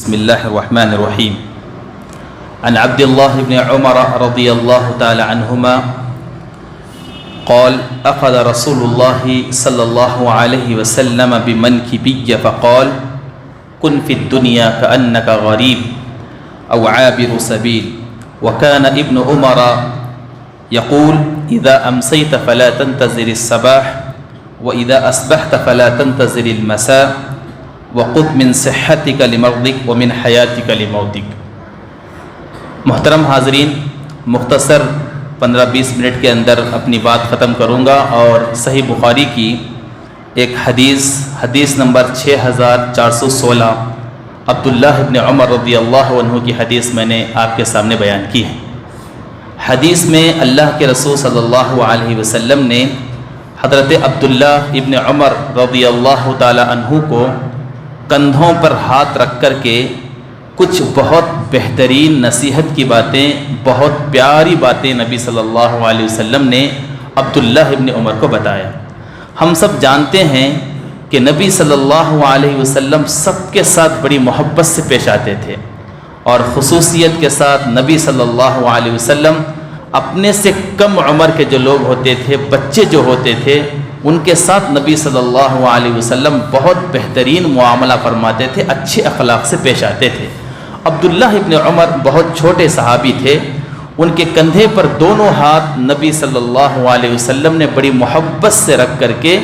بسم الله الرحمن الرحيم. عن عبد الله بن عمر رضي الله تعالى عنهما قال أخذ رسول الله صلى الله عليه وسلم بمنكبي فقال كن في الدنيا كأنك غريب أو عابر سبيل. وكان ابن عمر يقول إذا أمسيت فلا تنتظر الصباح وإذا أصبحت فلا تنتظر المساء وخذ من صحتك لمرضك ومن حياتك لموتك. محترم حاضرین، مختصر 15-20 منٹ کے اندر اپنی بات ختم کروں گا اور صحیح بخاری کی ایک حدیث نمبر 6416 عبداللہ ابن عمر رضی اللہ عنہ کی حدیث میں نے آپ کے سامنے بیان کی ہے. حدیث میں اللہ کے رسول صلی اللہ علیہ وسلم نے حضرت عبداللہ ابن عمر رضی اللہ تعالی عنہ کو کندھوں پر ہاتھ رکھ کر کے کچھ بہت بہترین نصیحت کی باتیں، بہت پیاری باتیں نبی صلی اللہ علیہ وسلم نے عبداللہ ابن عمر کو بتایا. ہم سب جانتے ہیں کہ نبی صلی اللہ علیہ وسلم سب کے ساتھ بڑی محبت سے پیش آتے تھے، اور خصوصیت کے ساتھ نبی صلی اللہ علیہ وسلم اپنے سے کم عمر کے جو لوگ ہوتے تھے، بچے جو ہوتے تھے، ان کے ساتھ نبی صلی اللہ علیہ وسلم بہت بہترین معاملہ فرماتے تھے، اچھے اخلاق سے پیش آتے تھے. عبداللہ ابن عمر بہت چھوٹے صحابی تھے. ان کے کندھے پر دونوں ہاتھ نبی صلی اللہ علیہ وسلم نے بڑی محبت سے رکھ کر کے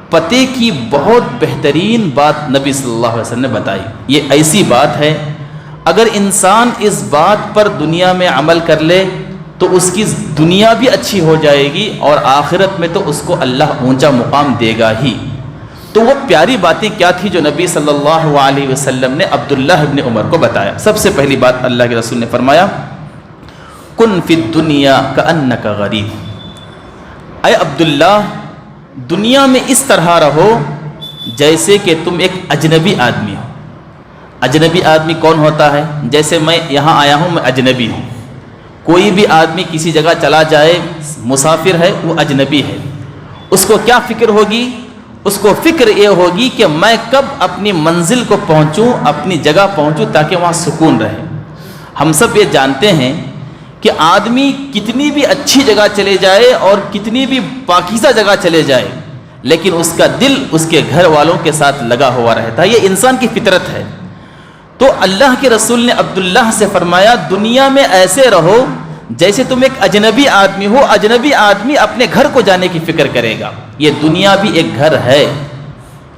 پتے کی بہت بہترین بات نبی صلی اللہ علیہ وسلم نے بتائی. یہ ایسی بات ہے اگر انسان اس بات پر دنیا میں عمل کر لے تو اس کی دنیا بھی اچھی ہو جائے گی اور آخرت میں تو اس کو اللہ اونچا مقام دے گا ہی. تو وہ پیاری باتیں کیا تھی جو نبی صلی اللہ علیہ وسلم نے عبداللہ ابن عمر کو بتایا؟ سب سے پہلی بات اللہ کے رسول نے فرمایا کن فی الدنیا کأنک غریب. اے عبداللہ، دنیا میں اس طرح رہو جیسے کہ تم ایک اجنبی آدمی ہو. اجنبی آدمی کون ہوتا ہے؟ جیسے میں یہاں آیا ہوں، میں اجنبی ہوں. کوئی بھی آدمی کسی جگہ چلا جائے، مسافر ہے، وہ اجنبی ہے. اس کو کیا فکر ہوگی؟ اس کو فکر یہ ہوگی کہ میں کب اپنی منزل کو پہنچوں، اپنی جگہ پہنچوں تاکہ وہاں سکون رہے. ہم سب یہ جانتے ہیں کہ آدمی کتنی بھی اچھی جگہ چلے جائے اور کتنی بھی پاکیزہ جگہ چلے جائے، لیکن اس کا دل اس کے گھر والوں کے ساتھ لگا ہوا رہتا ہے. یہ انسان کی فطرت ہے. تو اللہ کے رسول نے عبداللہ سے فرمایا دنیا میں ایسے رہو جیسے تم ایک اجنبی آدمی ہو. اجنبی آدمی اپنے گھر کو جانے کی فکر کرے گا. یہ دنیا بھی ایک گھر ہے،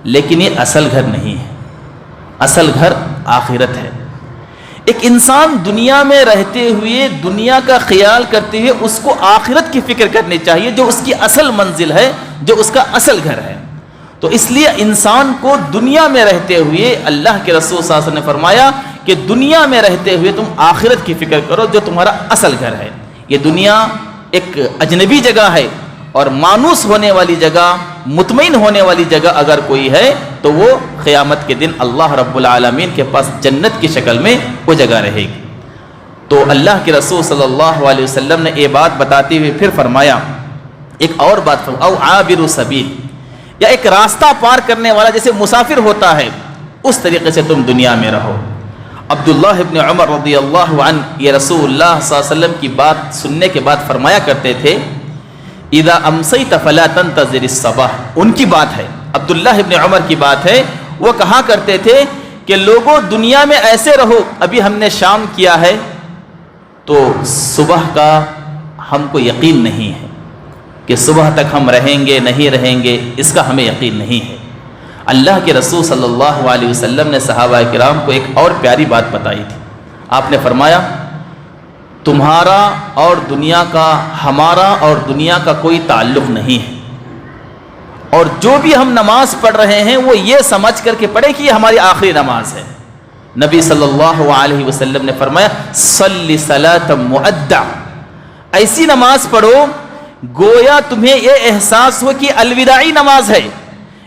لیکن یہ اصل گھر نہیں ہے. اصل گھر آخرت ہے. ایک انسان دنیا میں رہتے ہوئے، دنیا کا خیال کرتے ہوئے اس کو آخرت کی فکر کرنی چاہیے، جو اس کی اصل منزل ہے، جو اس کا اصل گھر ہے. تو اس لیے انسان کو دنیا میں رہتے ہوئے اللہ کے رسول صلی اللہ علیہ وسلم نے فرمایا کہ دنیا میں رہتے ہوئے تم آخرت کی فکر کرو، جو تمہارا اصل گھر ہے. یہ دنیا ایک اجنبی جگہ ہے، اور مانوس ہونے والی جگہ، مطمئن ہونے والی جگہ اگر کوئی ہے تو وہ قیامت کے دن اللہ رب العالمین کے پاس جنت کی شکل میں وہ جگہ رہے گی. تو اللہ کے رسول صلی اللہ علیہ وسلم نے یہ بات بتاتے ہوئے پھر فرمایا ایک اور بات فرمایا او عابر سبیل، یا ایک راستہ پار کرنے والا جیسے مسافر ہوتا ہے، اس طریقے سے تم دنیا میں رہو. عبداللہ ابن عمر رضی اللہ عنہ یہ رسول اللہ صلی اللہ علیہ وسلم کی بات سننے کے بعد فرمایا کرتے تھے اذا امسیت فلا تنتظر الصباح. ان کی بات ہے، عبداللہ ابن عمر کی بات ہے. وہ کہا کرتے تھے کہ لوگوں دنیا میں ایسے رہو، ابھی ہم نے شام کیا ہے تو صبح کا ہم کو یقین نہیں ہے کہ صبح تک ہم رہیں گے نہیں رہیں گے، اس کا ہمیں یقین نہیں ہے. اللہ کے رسول صلی اللہ علیہ وسلم نے صحابہ کرام کو ایک اور پیاری بات بتائی تھی. آپ نے فرمایا تمہارا اور دنیا کا، ہمارا اور دنیا کا کوئی تعلق نہیں ہے، اور جو بھی ہم نماز پڑھ رہے ہیں وہ یہ سمجھ کر کے پڑھے کہ یہ ہماری آخری نماز ہے. نبی صلی اللہ علیہ وسلم نے فرمایا صلی صلاۃ مؤدع، ایسی نماز پڑھو گویا تمہیں یہ احساس ہو کہ الوداعی نماز ہے،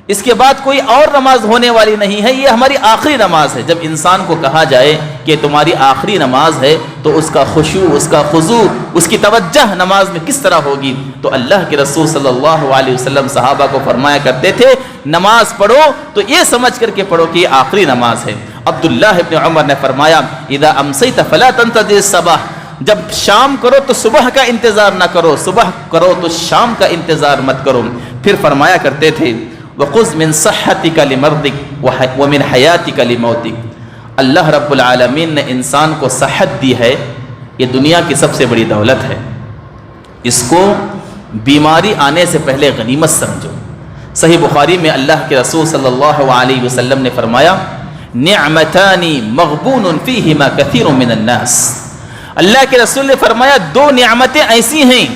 اس کے بعد کوئی اور نماز ہونے والی نہیں ہے، یہ ہماری آخری نماز ہے. جب انسان کو کہا جائے کہ تمہاری آخری نماز ہے تو اس کا خشوع، اس کا خضوع، اس کی توجہ نماز میں کس طرح ہوگی؟ تو اللہ کے رسول صلی اللہ علیہ وسلم صحابہ کو فرمایا کرتے تھے نماز پڑھو تو یہ سمجھ کر کے پڑھو کہ یہ آخری نماز ہے. عبداللہ ابن عمر نے فرمایا اذا امسیت فلا تنتظر الصباح، جب شام کرو تو صبح کا انتظار نہ کرو، صبح کرو تو شام کا انتظار مت کرو۔ پھر فرمایا کرتے تھے وَخُذْ مِنْ صَحَّتِكَ لِمَرْضِكَ وَمِنْ حَيَاتِكَ لِمَوْتِكَ۔ اللہ رب العالمین نے انسان کو صحت دی ہے، یہ دنیا کی سب سے بڑی دولت ہے، اس کو بیماری آنے سے پہلے غنیمت سمجھو۔ صحیح بخاری میں اللہ کے رسول صلی اللہ علیہ وسلم نے فرمایا نعمتان مغبون فیہما کثیر من الناس، اللہ کے رسول نے فرمایا دو نعمتیں ایسی ہیں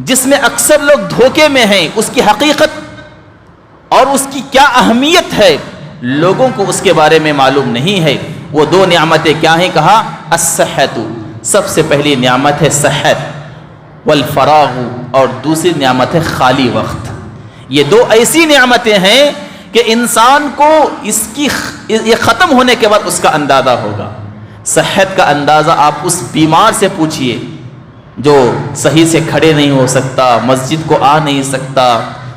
جس میں اکثر لوگ دھوکے میں ہیں، اس کی حقیقت اور اس کی کیا اہمیت ہے لوگوں کو اس کے بارے میں معلوم نہیں ہے۔ وہ دو نعمتیں کیا ہیں؟ کہا الصحت، سب سے پہلی نعمت ہے صحت، والفراغ، اور دوسری نعمت ہے خالی وقت۔ یہ دو ایسی نعمتیں ہیں کہ انسان کو یہ ختم ہونے کے بعد اس کا اندازہ ہوگا۔ صحت کا اندازہ آپ اس بیمار سے پوچھئے جو صحیح سے کھڑے نہیں ہو سکتا، مسجد کو آ نہیں سکتا،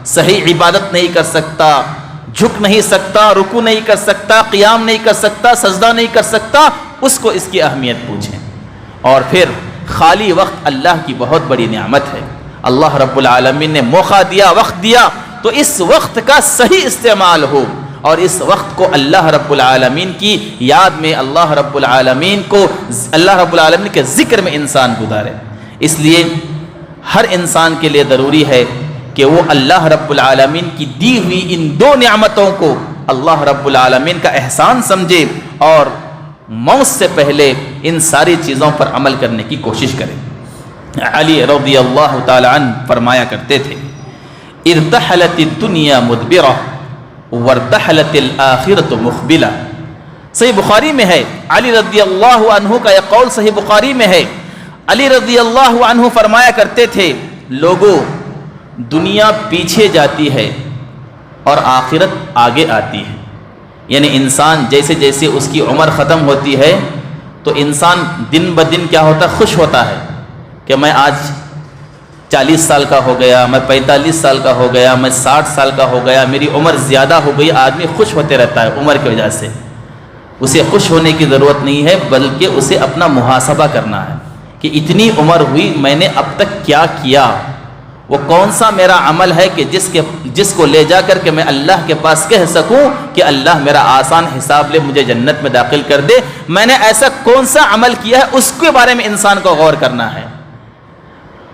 صحیح عبادت نہیں کر سکتا، جھک نہیں سکتا، رکوع نہیں کر سکتا، قیام نہیں کر سکتا، سجدہ نہیں کر سکتا، اس کو اس کی اہمیت پوچھیں۔ اور پھر خالی وقت اللہ کی بہت بڑی نعمت ہے، اللہ رب العالمین نے موقع دیا، وقت دیا، تو اس وقت کا صحیح استعمال ہو اور اس وقت کو اللہ رب العالمین کی یاد میں، اللہ رب العالمین کے ذکر میں انسان گزارے۔ اس لیے ہر انسان کے لیے ضروری ہے کہ وہ اللہ رب العالمین کی دی ہوئی ان دو نعمتوں کو اللہ رب العالمین کا احسان سمجھے اور موت سے پہلے ان ساری چیزوں پر عمل کرنے کی کوشش کرے۔ علی رضی اللہ تعالی عنہ فرمایا کرتے تھے ارتحلت الدنیا مدبرہ وارتحلت الآخرۃ مقبلہ۔ صحیح بخاری میں ہے، علی رضی اللہ عنہ کا یہ قول صحیح بخاری میں ہے، علی رضی اللہ عنہ فرمایا کرتے تھے لوگوں دنیا پیچھے جاتی ہے اور آخرت آگے آتی ہے، یعنی انسان جیسے جیسے اس کی عمر ختم ہوتی ہے تو انسان دن بدن کیا ہوتا ہے؟ خوش ہوتا ہے کہ میں آج 40 سال کا ہو گیا، میں 45 سال کا ہو گیا، میں 60 سال کا ہو گیا، میری عمر زیادہ ہو گئی۔ آدمی خوش ہوتے رہتا ہے عمر کی وجہ سے، اسے خوش ہونے کی ضرورت نہیں ہے، بلکہ اسے اپنا محاسبہ کرنا ہے کہ اتنی عمر ہوئی میں نے اب تک کیا کیا، وہ کون سا میرا عمل ہے کہ جس کو لے جا کر کے میں اللہ کے پاس کہہ سکوں کہ اللہ میرا آسان حساب لے مجھے جنت میں داخل کر دے، میں نے ایسا کون سا عمل کیا ہے اس کے بارے میں انسان کو غور کرنا ہے۔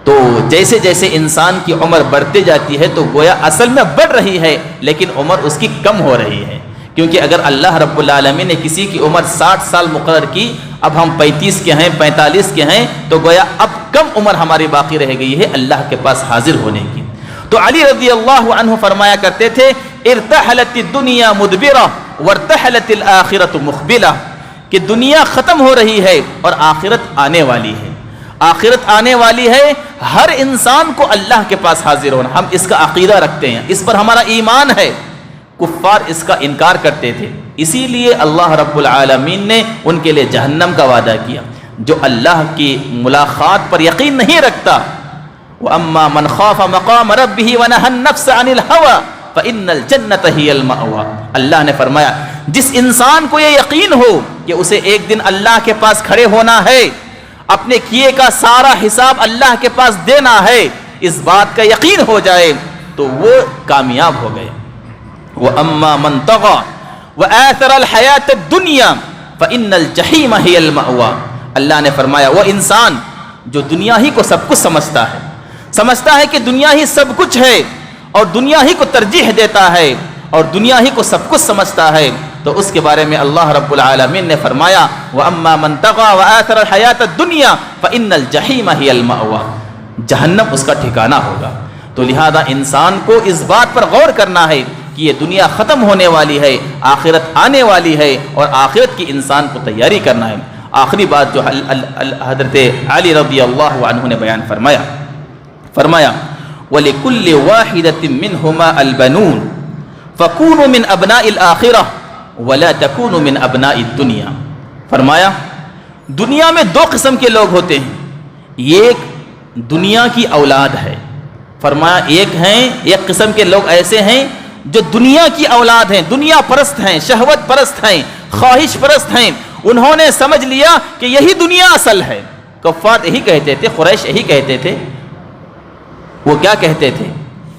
تو جیسے جیسے انسان کی عمر بڑھتے جاتی ہے تو گویا اصل میں بڑھ رہی ہے لیکن عمر اس کی کم ہو رہی ہے، کیونکہ اگر اللہ رب العالمین نے کسی کی عمر 60 سال مقرر کی، اب ہم 35 کے ہیں، 45 کے ہیں، تو گویا اب کم عمر ہماری باقی رہ گئی ہے اللہ کے پاس حاضر ہونے کی۔ تو علی رضی اللہ عنہ فرمایا کرتے تھے ارتحلت الدنیا مدبرہ وارتحلت الآخرۃ مقبلہ، کہ دنیا ختم ہو رہی ہے اور آخرت آنے والی ہے، آخرت آنے والی ہے، ہر انسان کو اللہ کے پاس حاضر ہونا، ہم اس کا عقیدہ رکھتے ہیں، اس پر ہمارا ایمان ہے۔ کفار اس کا انکار کرتے تھے، اسی لیے اللہ رب العالمین نے ان کے لیے جہنم کا وعدہ کیا۔ جو اللہ کی ملاقات پر یقین نہیں رکھتا، وَأَمَّا مَنْ خَافَ مَقَامَ رَبِّهِ وَنَهَى النَّفْسَ عَنِ الْهَوَىٰ فَإِنَّ الْجَنَّةَ هِيَ الْمَأْوَىٰ۔ اللہ نے فرمایا جس انسان کو یہ یقین ہو کہ اسے ایک دن اللہ کے پاس کھڑے ہونا ہے، اپنے کیے کا سارا حساب اللہ کے پاس دینا ہے، اس بات کا یقین ہو جائے تو وہ کامیاب ہو گئے۔ وَأَمَّا مَنْ طَغَىٰ وَآثَرَ الْحَيَاةَ الدُّنْيَا فَإِنَّ الْجَحِيمَ هِيَ الْمَأْوَىٰ۔ اللہ نے فرمایا وہ انسان جو دنیا ہی کو سب کچھ سمجھتا ہے کہ دنیا ہی سب کچھ ہے اور دنیا ہی کو ترجیح دیتا ہے اور دنیا ہی کو سب کچھ سمجھتا ہے، تو اس کے بارے میں اللہ رب العالمین نے فرمایا وَأَمَّا مَنْ طَغَىٰ وَآثَرَ الْحَيَاةَ الدُّنْيَا فَإِنَّ الْجَحِيمَ هِيَ الْمَأْوَىٰ، جہنم اس کا ٹھکانہ ہوگا۔ تو لہذا انسان کو اس بات پر غور کرنا ہے کہ یہ دنیا ختم ہونے والی ہے، آخرت آنے والی ہے اور آخرت کی انسان کو تیاری کرنا ہے۔ آخری بات جو حضرت علی رضی اللہ عنہ نے بیان فرمایا وَلِكُلِّ وَاحِدَةٍ مِّنْهُمَا الْبَنُونَ فَكُونُوا مِنْ أَبْنَاءِ الْآخِرَةِ وَلَا تَكُونُوا مِنْ أَبْنَاءِ الدُّنْيَا۔ فرمایا دنیا میں دو قسم کے لوگ ہوتے ہیں، ایک دنیا کی اولاد ہے، فرمایا ایک قسم کے لوگ ایسے ہیں جو دنیا کی اولاد ہیں، دنیا پرست ہیں، شہوت پرست ہیں، خواہش پرست ہیں، انہوں نے سمجھ لیا کہ یہی دنیا اصل ہے۔ کفار یہی کہتے تھے، قریش یہی کہتے تھے۔ وہ کیا کہتے تھے؟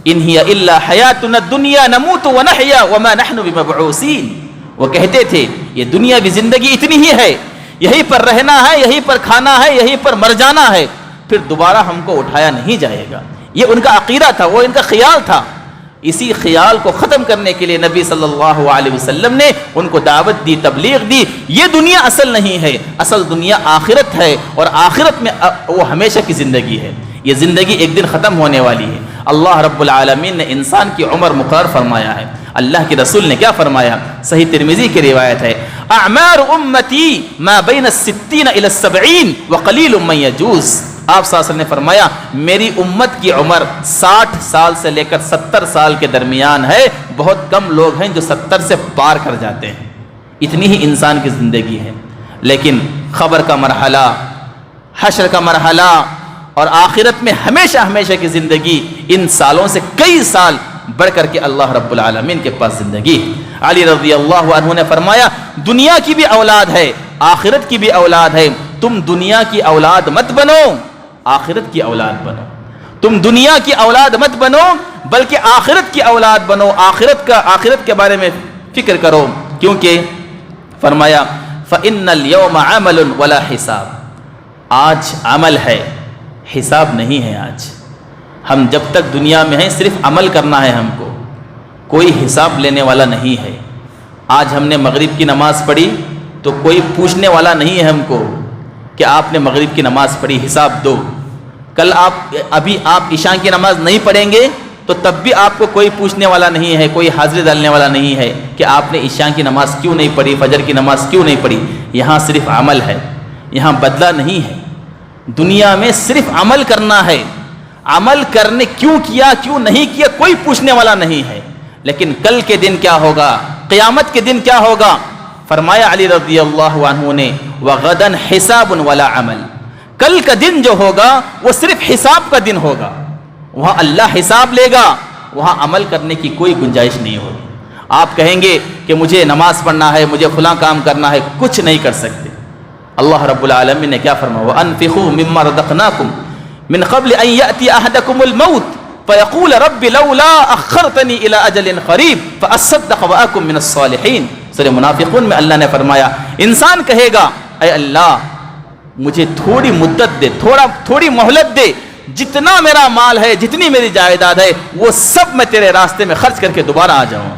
ان ہی الا حیاتنا الدنیا نموت ونحیا وما نحن بمبعوثین۔ وہ کہتے تھے یہ دنیا کی زندگی اتنی ہی ہے، یہیں پر رہنا ہے، یہیں پر کھانا ہے، یہیں پر مر جانا ہے، پھر دوبارہ ہم کو اٹھایا نہیں جائے گا۔ یہ ان کا عقیدہ تھا، وہ ان کا خیال تھا۔ اسی خیال کو ختم کرنے کے لیے نبی صلی اللہ علیہ وسلم نے ان کو دعوت دی، تبلیغ دی۔ یہ دنیا اصل نہیں ہے، اصل دنیا آخرت ہے، اور آخرت میں وہ ہمیشہ کی زندگی ہے۔ یہ زندگی ایک دن ختم ہونے والی ہے۔ اللہ رب العالمین نے انسان کی عمر مقرر فرمایا ہے۔ اللہ کے رسول نے کیا فرمایا؟ صحیح ترمذی کی روایت ہے، اعمار امتی ما بین الستین الی السبعین وقلیل من یجوز۔ آپ صلی اللہ علیہ وسلم نے فرمایا میری امت کی عمر 60 سال سے لے کر 70 سال کے درمیان ہے، بہت کم لوگ ہیں جو 70 سے پار کر جاتے ہیں۔ اتنی ہی انسان کی زندگی ہے، لیکن خبر کا مرحلہ، حشر کا مرحلہ اور آخرت میں ہمیشہ ہمیشہ کی زندگی، ان سالوں سے کئی سال بڑھ کر کے اللہ رب العالمین کے پاس زندگی ہے۔ علی رضی اللہ عنہ نے فرمایا دنیا کی بھی اولاد ہے، آخرت کی بھی اولاد ہے، تم دنیا کی اولاد مت بنو، آخرت کی اولاد بنو۔ تم دنیا کی اولاد مت بنو بلکہ آخرت کی اولاد بنو، آخرت کے بارے میں فکر کرو، کیونکہ فرمایا فَإِنَّ الْيَوْمَ عَمَلٌ وَلَا حِسَابٌ۔ آج عمل ہے، حساب نہیں ہے۔ آج ہم جب تک دنیا میں ہیں صرف عمل کرنا ہے، ہم کو کوئی حساب لینے والا نہیں ہے۔ آج ہم نے مغرب کی نماز پڑھی تو کوئی پوچھنے والا نہیں ہے ہم کو کہ آپ نے مغرب کی نماز پڑھی، حساب دو۔ کل ابھی آپ عشاء کی نماز نہیں پڑھیں گے تو تب بھی آپ کو کوئی پوچھنے والا نہیں ہے، کوئی حاضری ڈالنے والا نہیں ہے کہ آپ نے عشاء کی نماز کیوں نہیں پڑھی، فجر کی نماز کیوں نہیں پڑھی۔ یہاں صرف عمل ہے، یہاں بدلہ نہیں ہے۔ دنیا میں صرف عمل کرنا ہے، عمل کرنے کیوں کیا کیوں نہیں کیا کوئی پوچھنے والا نہیں ہے۔ لیکن کل کے دن کیا ہوگا، قیامت کے دن کیا ہوگا؟ فرمایا علی رضی اللہ عنہ نے وغدن حساب ولا عمل، کل کا دن جو ہوگا وہ صرف حساب کا دن ہوگا، وہاں اللہ حساب لے گا، وہاں عمل کرنے کی کوئی گنجائش نہیں ہوگی۔ آپ کہیں گے کہ مجھے نماز پڑھنا ہے، مجھے فلاں کام کرنا ہے، کچھ نہیں کر سکتے۔ اللہ رب العالمین نے کیا فرمایا؟ وَأَنفِقُوا مِمَّا رَزَقْنَاكُمْ مِنْ قَبْلِ أَنْ يَأْتِيَ أَحَدَكُمُ الْمَوْتُ فَيَقُولَ رَبِّ لَوْلَا أَخَّرْتَنِي إِلَىٰ أَجَلٍ قَرِيبٍ فَأَصَّدَّقَ وَأَكُن مِّنَ الصَّالِحِينَ۔ سورہ منافقون میں اللہ نے فرمایا انسان کہے گا اے اللہ مجھے تھوڑی مدت دے، تھوڑی مہلت دے، جتنا میرا مال ہے، جتنی میری جائیداد ہے، وہ سب میں تیرے راستے میں خرچ کر کے دوبارہ آ جاؤں۔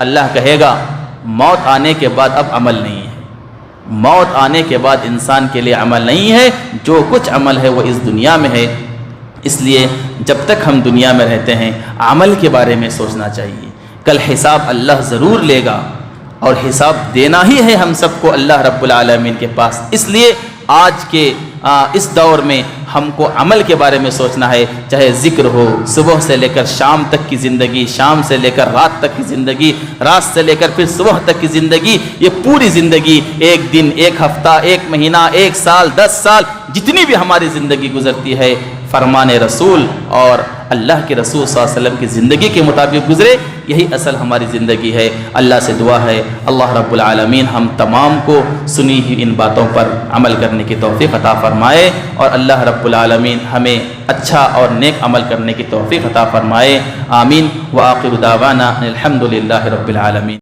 اللہ کہے گا موت آنے کے بعد اب عمل نہیں ہے، موت آنے کے بعد انسان کے لیے عمل نہیں ہے، جو کچھ عمل ہے وہ اس دنیا میں ہے۔ اس لیے جب تک ہم دنیا میں رہتے ہیں عمل کے بارے میں سوچنا چاہیے۔ کل حساب اللہ ضرور لے گا، اور حساب دینا ہی ہے ہم سب کو اللہ رب العالمین کے پاس۔ اس لیے آج کے اس دور میں ہم کو عمل کے بارے میں سوچنا ہے، چاہے ذکر ہو، صبح سے لے کر شام تک کی زندگی، شام سے لے کر رات تک کی زندگی، رات سے لے کر پھر صبح تک کی زندگی، یہ پوری زندگی، ایک دن، ایک ہفتہ، ایک مہینہ، ایک سال، 10 سال، جتنی بھی ہماری زندگی گزرتی ہے فرمان رسول اور اللہ کے رسول صلی اللہ علیہ وسلم کی زندگی کے مطابق گزرے، یہی اصل ہماری زندگی ہے۔ اللہ سے دعا ہے اللہ رب العالمین ہم تمام کو سنی ہوئی ان باتوں پر عمل کرنے کی توفیق عطا فرمائے، اور اللہ رب العالمین ہمیں اچھا اور نیک عمل کرنے کی توفیق عطا فرمائے۔ آمین۔ وآخر دعوانا الحمد للہ رب العالمین۔